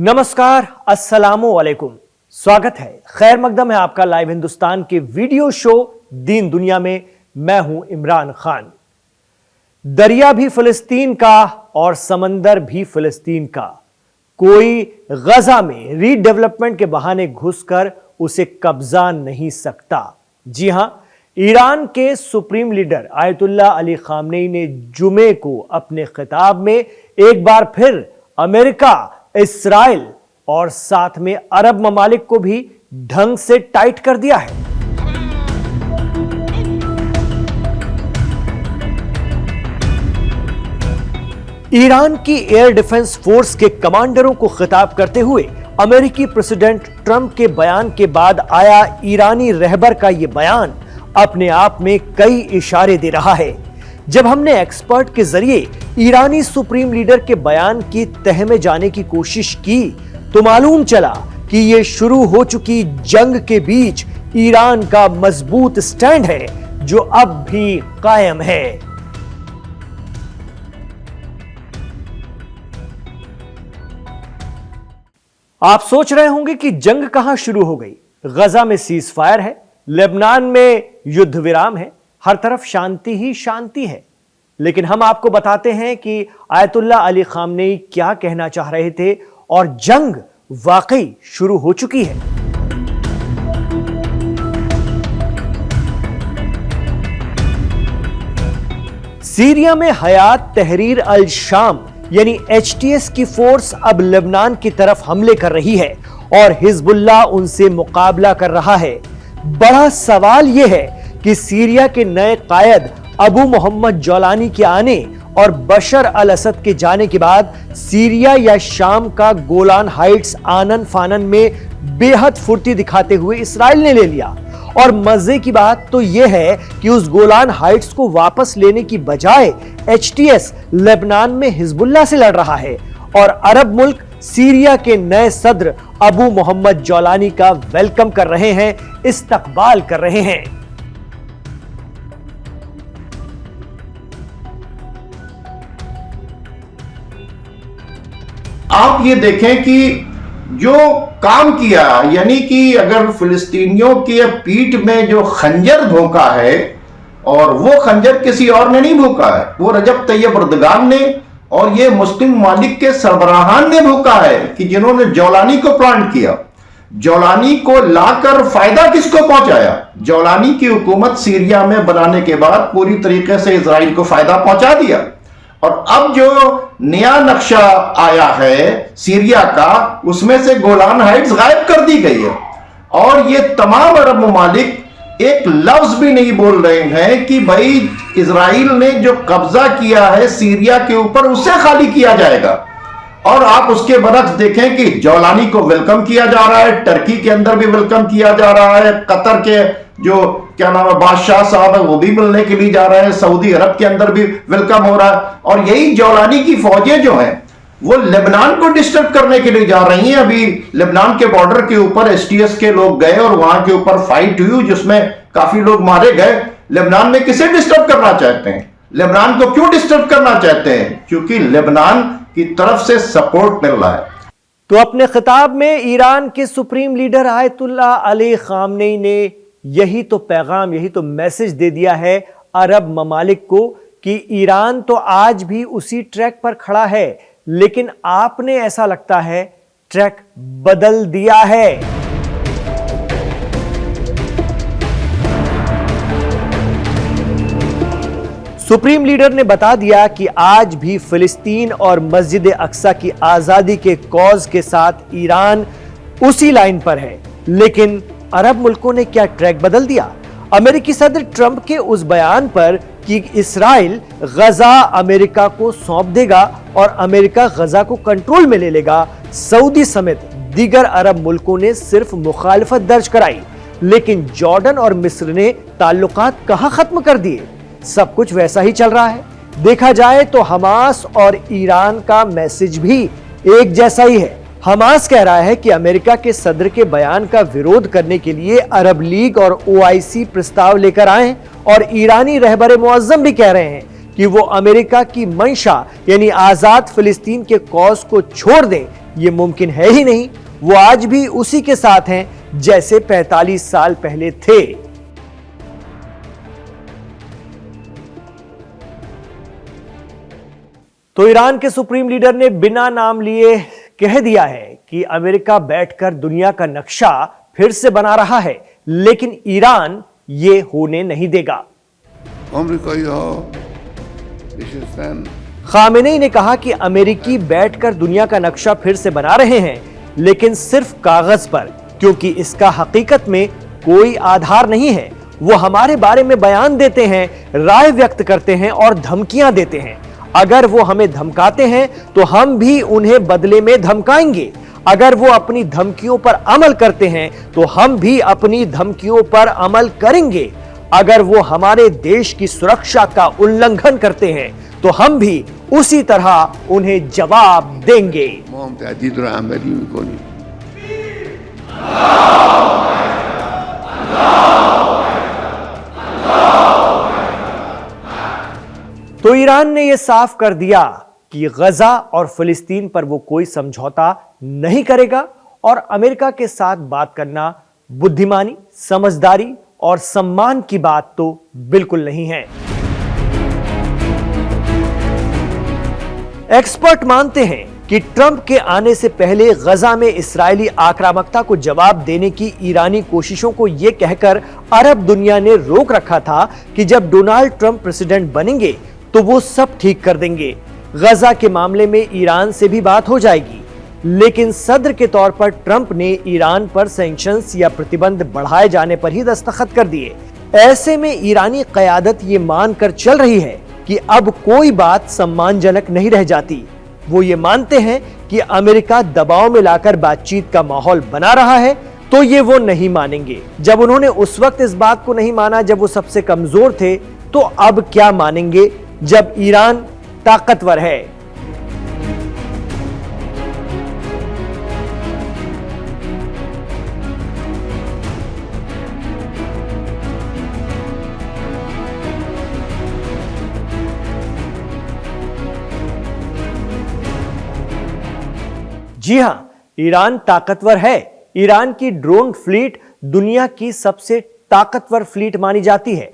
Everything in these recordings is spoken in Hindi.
नमस्कार, अस्सलामु अलैकुम। स्वागत है, खैर मकदम है आपका लाइव हिंदुस्तान के वीडियो शो दीन दुनिया में। मैं हूं इमरान खान। दरिया भी फिलिस्तीन का और समंदर भी फिलिस्तीन का। कोई गजा में रीडेवलपमेंट के बहाने घुसकर उसे कब्जा नहीं सकता। जी हां, ईरान के supreme leader Ayatollah Ali Khamenei ने जुमे को अपने खिताब में एक बार फिर अमेरिका, इस्राइल और साथ में अरब ममालिक को भी ढंग से टाइट कर दिया है। ईरान की एयर डिफेंस फोर्स के कमांडरों को खिताब करते हुए अमेरिकी प्रेसिडेंट ट्रंप के बयान के बाद आया ईरानी रहबर का यह बयान अपने आप में कई इशारे दे रहा है। जब हमने एक्सपर्ट के जरिए ईरानी सुप्रीम लीडर के बयान की तह में जाने की कोशिश की तो मालूम चला कि यह शुरू हो चुकी जंग के बीच ईरान का मजबूत स्टैंड है जो अब भी कायम है। आप सोच रहे होंगे कि जंग कहां शुरू हो गई। गजा में सीज फायर है, लेबनान में युद्ध विराम है, हर तरफ शांति ही शांति है। लेकिन हम आपको बताते हैं कि आयतुल्लाह अली खामनेई क्या कहना चाह रहे थे और जंग वाकई शुरू हो चुकी है। सीरिया में हयात तहरीर अल शाम यानी HTS की फोर्स अब लेबनान की तरफ हमले कर रही है और हिजबुल्लाह उनसे मुकाबला कर रहा है। बड़ा सवाल यह है कि सीरिया के नए कायद अबू मोहम्मद जौलानी के आने और बशर अल असद के जाने के बाद सीरिया या शाम का गोलान हाइट्स आनन फानन में बेहद फुर्ती दिखाते हुए इसराइल ने ले लिया। और मजे की बात तो यह है कि उस गोलान हाइट्स को वापस लेने की बजाय HTS लेबनान में हिजबुल्लाह से लड़ रहा है और अरब मुल्क सीरिया के नए सदर अबू मोहम्मद जौलानी का वेलकम कर रहे हैं, इस्तकबाल कर रहे हैं। आप ये देखें कि जो काम किया, यानी कि अगर फिलिस्तीनियों की पीठ में जो खंजर भोंका है और वो खंजर किसी और ने नहीं भोंका है, वो रजब तैयब अर्दगान ने और ये मुस्लिम मालिक के सरबराहान ने भोंका है कि जिन्होंने जौलानी को प्लांट किया। जौलानी को लाकर फायदा किसको पहुंचाया? जौलानी की हुकूमत सीरिया में बनाने के बाद पूरी तरीके से इजराइल को फायदा पहुंचा दिया। और अब जो नया नक्शा आया है सीरिया का, उसमें से गोलान हाइट्स गायब कर दी गई है और ये तमाम अरब ममालिक एक लफ्ज भी नहीं बोल रहे हैं कि भाई इजराइल ने जो कब्जा किया है सीरिया के ऊपर उसे खाली किया जाएगा। और आप उसके बरक्स देखें कि जौलानी को वेलकम किया जा रहा है, टर्की के अंदर भी वेलकम किया जा रहा है, कतर के जो क्या नाम है बादशाह साहब है वो भी मिलने के लिए जा रहे हैं, सऊदी अरब के अंदर भी वेलकम हो रहा है। और यही जौलानी की फौजें जो हैं वो लेबनान को डिस्टर्ब करने के लिए जा रही हैं। अभी लेबनान के बॉर्डर के ऊपर HTS के लोग गए और वहां के ऊपर फाइट हुई जिसमें काफी लोग मारे गए। लेबनान में किसे डिस्टर्ब करना चाहते हैं? लेबनान को क्यों डिस्टर्ब करना चाहते हैं? क्योंकि लेबनान की तरफ से सपोर्ट मिल रहा है। तो अपने खिताब में ईरान के supreme leader Ayatollah Ali Khamenei ने यही तो पैगाम, यही तो मैसेज दे दिया है अरब ममालिक को कि ईरान तो आज भी उसी ट्रैक पर खड़ा है, लेकिन आपने ऐसा लगता है ट्रैक बदल दिया है। सुप्रीम लीडर ने बता दिया कि आज भी फिलिस्तीन और मस्जिद अक्सा की आजादी के कॉज के साथ ईरान उसी लाइन पर है। लेकिन अरब मुल्कों ने क्या ट्रैक बदल दिया? अमेरिकी सदर ट्रंप के उस बयान पर कि इसराइल गजा अमेरिका को सौंप देगा और अमेरिका गजा को कंट्रोल में ले लेगा, सऊदी समेत दीगर अरब मुल्कों ने सिर्फ मुखालिफत दर्ज कराई, लेकिन जॉर्डन और मिस्र ने ताल्लुकात कहां खत्म कर दिए। सब कुछ वैसा ही चल रहा है। देखा जाए तो हमास और ईरान का मैसेज भी एक जैसा ही है। हमास कह रहा है कि अमेरिका के सदर के बयान का विरोध करने के लिए अरब लीग और OIC प्रस्ताव लेकर आए और ईरानी रहबर मुअज्जम भी कह रहे हैं कि वो अमेरिका की मंशा यानी आजाद फिलिस्तीन के कॉज को छोड़ दें, ये मुमकिन है ही नहीं। वो आज भी उसी के साथ हैं जैसे 45 साल पहले थे। तो ईरान के सुप्रीम लीडर ने बिना नाम लिए कह दिया है कि अमेरिका बैठकर दुनिया का नक्शा फिर से बना रहा है, लेकिन ईरान ये होने नहीं देगा। खामेनेई ने कहा कि अमेरिकी बैठकर दुनिया का नक्शा फिर से बना रहे हैं, लेकिन सिर्फ कागज पर, क्योंकि इसका हकीकत में कोई आधार नहीं है। वो हमारे बारे में बयान देते हैं, राय व्यक्त करते हैं और धमकियां देते हैं। अगर वो हमें धमकाते हैं तो हम भी उन्हें बदले में धमकाएंगे। अगर वो अपनी धमकियों पर अमल करते हैं तो हम भी अपनी धमकियों पर अमल करेंगे। अगर वो हमारे देश की सुरक्षा का उल्लंघन करते हैं तो हम भी उसी तरह उन्हें जवाब देंगे। तो ईरान ने यह साफ कर दिया कि गजा और फिलिस्तीन पर वो कोई समझौता नहीं करेगा और अमेरिका के साथ बात करना बुद्धिमानी, समझदारी और सम्मान की बात तो बिल्कुल नहीं है। एक्सपर्ट मानते हैं कि ट्रंप के आने से पहले गजा में इस्राएली आक्रामकता को जवाब देने की ईरानी कोशिशों को यह कहकर अरब दुनिया ने रोक रखा था कि जब डोनाल्ड ट्रंप प्रेसिडेंट बनेंगे तो वो सब ठीक कर देंगे। गजा के मामले में ईरान से भी बात हो जाएगी, लेकिन सदर के तौर पर ट्रंप ने ईरान पर सैंक्शंस या प्रतिबंध बढ़ाए जाने पर ही दस्तखत कर दिए। ऐसे में ईरानी क़यादत ये मानकर चल रही है कि अब कोई बात सम्मानजनक नहीं रह जाती। वो ये मानते हैं कि अमेरिका दबाव में लाकर बातचीत का माहौल बना रहा है, तो ये वो नहीं मानेंगे। जब उन्होंने उस वक्त इस बात को नहीं माना जब वो सबसे कमजोर थे, तो अब क्या मानेंगे जब ईरान ताकतवर है। जी हां, ईरान ताकतवर है। ईरान की ड्रोन फ्लीट दुनिया की सबसे ताकतवर फ्लीट मानी जाती है।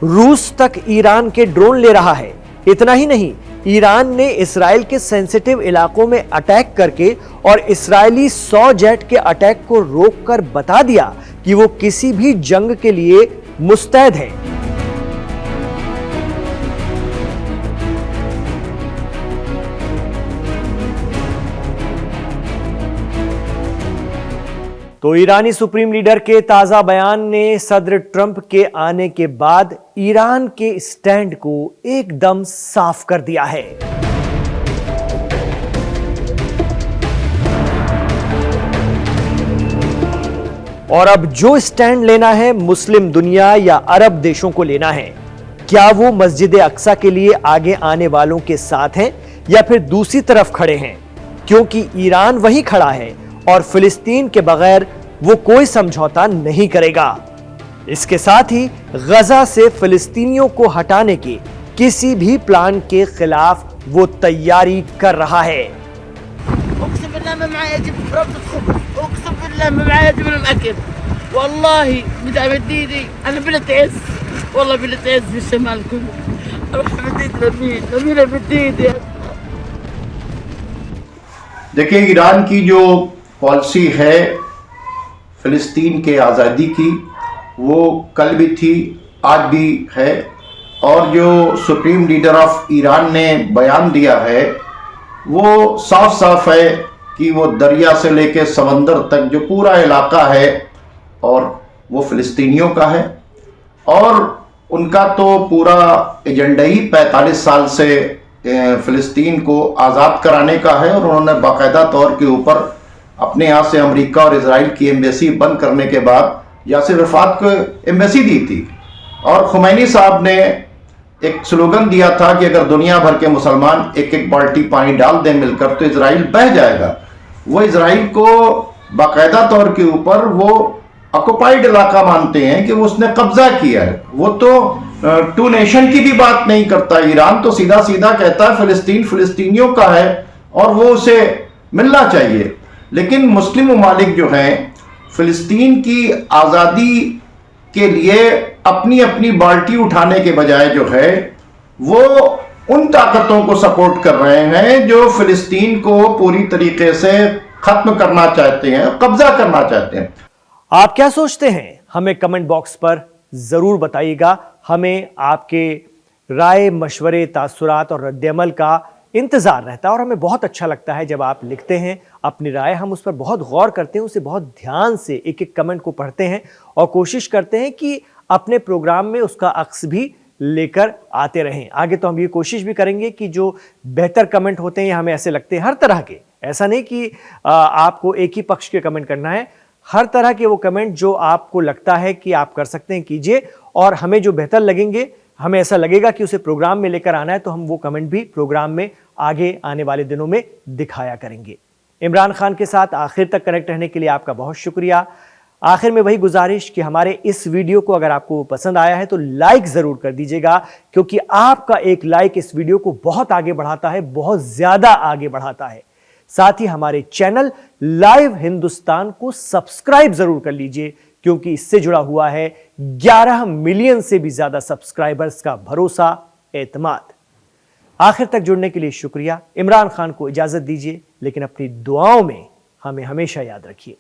रूस तक ईरान के ड्रोन ले रहा है। इतना ही नहीं, ईरान ने इस्राएल के सेंसिटिव इलाकों में अटैक करके और इस्राएली 100 जेट के अटैक को रोककर बता दिया कि वो किसी भी जंग के लिए मुस्तैद है। तो ईरानी सुप्रीम लीडर के ताजा बयान ने सदर ट्रंप के आने के बाद ईरान के स्टैंड को एकदम साफ कर दिया है। और अब जो स्टैंड लेना है मुस्लिम दुनिया या अरब देशों को लेना है। क्या वो मस्जिद अक्सा के लिए आगे आने वालों के साथ हैं या फिर दूसरी तरफ खड़े हैं? क्योंकि ईरान वहीं खड़ा है और फिलिस्तीन के बगैर वो कोई समझौता नहीं करेगा। इसके साथ ही गजा से फिलिस्तीनियों को हटाने के किसी भी प्लान के खिलाफ वो तैयारी कर रहा है। देखिए, ईरान की जो पॉलिसी है फिलिस्तीन के आज़ादी की, वो कल भी थी, आज भी है। और जो सुप्रीम लीडर ऑफ ईरान ने बयान दिया है वो साफ साफ है कि वो दरिया से लेकर समंदर तक जो पूरा इलाका है और वो फिलिस्तीनियों का है। और उनका तो पूरा एजेंडा ही 45 साल से फिलिस्तीन को आज़ाद कराने का है। और उन्होंने बाकायदा तौर के ऊपर अपने यहाँ से अमेरिका और इजराइल की एम्बेसी बंद करने के बाद यासिर अराफात को एम्बेसी दी थी। और खुमैनी साहब ने एक स्लोगन दिया था कि अगर दुनिया भर के मुसलमान एक एक बाल्टी पानी डाल दें मिलकर तो इजराइल बह जाएगा। वो इजराइल को बाकायदा तौर के ऊपर वो ऑक्युपाइड इलाका मानते हैं कि वो उसने कब्जा किया है। वो तो टू नेशन की भी बात नहीं करता। ईरान तो सीधा सीधा कहता है फिलिस्तीन फिलिस्तीनियों का है और वो उसे मिलना चाहिए। लेकिन मुस्लिम ममालिक जो हैं फिलिस्तीन की आज़ादी के लिए अपनी अपनी बाल्टी उठाने के बजाय जो है वो उन ताकतों को सपोर्ट कर रहे हैं जो फिलिस्तीन को पूरी तरीके से खत्म करना चाहते हैं, कब्जा करना चाहते हैं। आप क्या सोचते हैं हमें कमेंट बॉक्स पर जरूर बताइएगा। हमें आपके राय, मशवरे, तासुरात और रद्द-ए-अमल का इंतजार रहता है और हमें बहुत अच्छा लगता है जब आप लिखते हैं अपनी राय। हम उस पर बहुत गौर करते हैं, उसे बहुत ध्यान से एक एक कमेंट को पढ़ते हैं और कोशिश करते हैं कि अपने प्रोग्राम में उसका अक्स भी लेकर आते रहें। आगे तो हम ये कोशिश भी करेंगे कि जो बेहतर कमेंट होते हैं, हमें ऐसे लगते हैं हर तरह के, ऐसा नहीं कि आपको एक ही पक्ष के कमेंट करना है, हर तरह के वो कमेंट जो आपको लगता है कि आप कर सकते हैं कीजिए, और हमें जो बेहतर लगेंगे, हमें ऐसा लगेगा कि उसे प्रोग्राम में लेकर आना है, तो हम वो कमेंट भी प्रोग्राम में आगे आने वाले दिनों में दिखाया करेंगे। इमरान खान के साथ आखिर तक कनेक्ट रहने के लिए आपका बहुत शुक्रिया। आखिर में वही गुजारिश कि हमारे इस वीडियो को अगर आपको पसंद आया है तो लाइक जरूर कर दीजिएगा, क्योंकि आपका एक लाइक इस वीडियो को बहुत आगे बढ़ाता है, बहुत ज्यादा आगे बढ़ाता है। साथ ही हमारे चैनल लाइव हिंदुस्तान को सब्सक्राइब जरूर कर लीजिए, क्योंकि इससे जुड़ा हुआ है 11 मिलियन से भी ज्यादा सब्सक्राइबर्स का भरोसा, एतमाद। आखिर तक जुड़ने के लिए शुक्रिया। इमरान खान को इजाजत दीजिए, लेकिन अपनी दुआओं में हमें हमेशा याद रखिए।